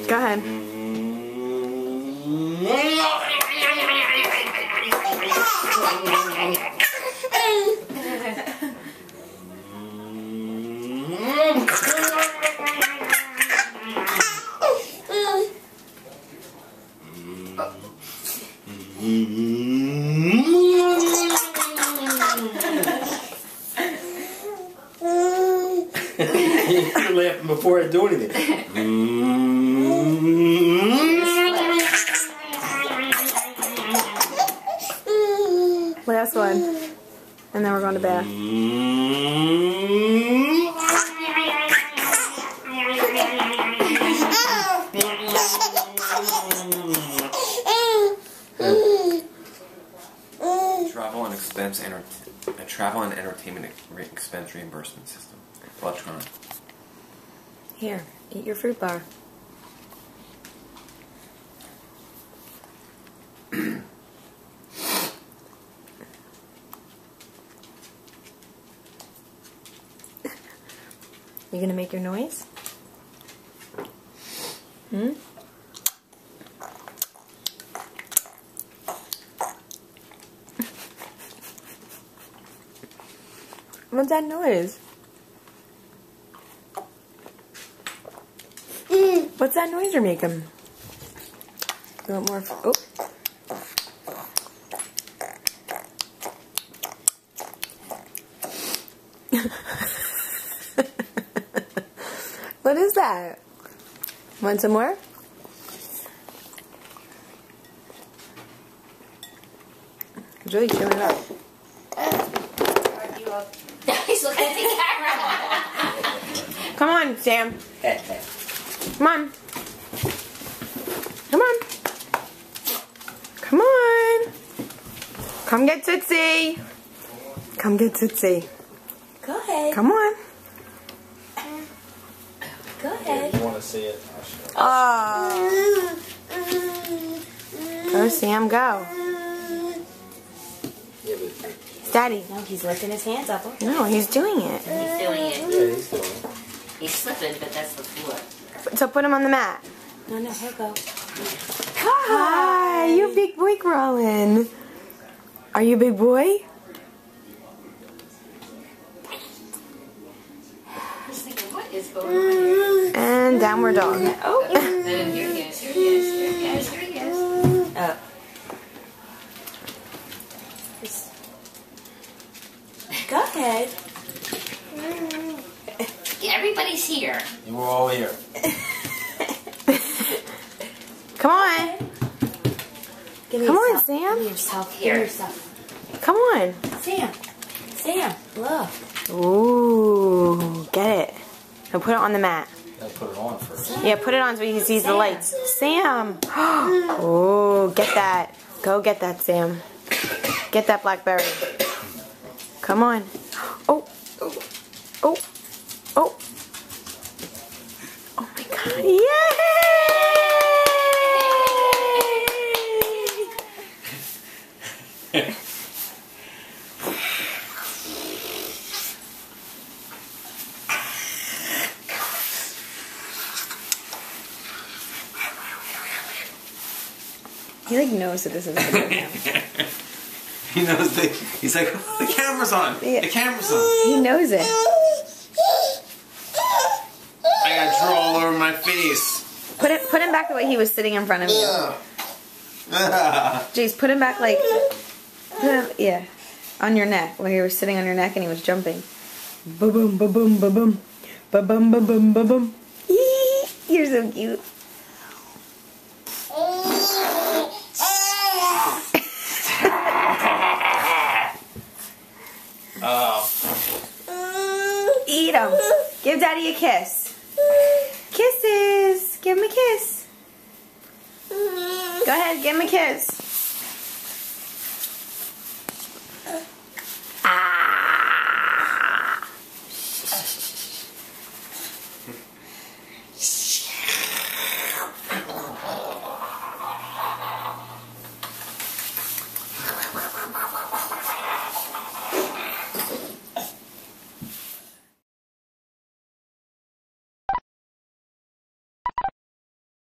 Go ahead. You're laughing before I do anything. Last one. And then we're going to bed. Travel and entertainment expense reimbursement system. Electronic. Here, eat your fruit bar. You gonna make your noise? Hmm? What's that noise? What's that noise you're making? You want more? Oh. What is that? Want some more? It's really chewing it up. He's looking at the camera. Come on, Sam. Come on. Come on. Come on. Come get Tootsie. Come get Tootsie. Go ahead. Come on. Go ahead. You want to see it? Oh. Go, Sam, go. Daddy. No, he's lifting his hands up. No, he's doing it. He's doing it. Yeah, he's doing it. He's slipping, but that's the floor. So put him on the mat. No, he'll go. Hi, you big boy crawling. Are you a big boy? I was thinking, what is going on here? And downward dog. Oh, here he is. Here he is. Here he is. Here he is. Oh. Go ahead. Everybody's here. You were all here. Come on. Come on, Sam. Give me yourself. Give me yourself. Come on. Sam. Sam, look. Ooh, get it. Now put it on the mat. Gotta put it on first. Yeah, put it on so he can see the lights. Sam. Oh, get that. Go get that, Sam. Get that blackberry. Come on. Oh. Oh. Oh. Oh. Oh my God. Yay! He like knows that this is video now. He knows he's like, the camera's on. Yeah. The camera's on. He knows it. I got drool all over my face. Put him back the way he was sitting in front of you. Jace, put him back like, yeah, on your neck, where he was sitting on your neck and he was jumping. Ba boom, ba boom, ba boom, ba bum, ba boom, ba boom. You're so cute. Eat him. Give Daddy a kiss. Kisses. Give him a kiss. Go ahead, give him a kiss.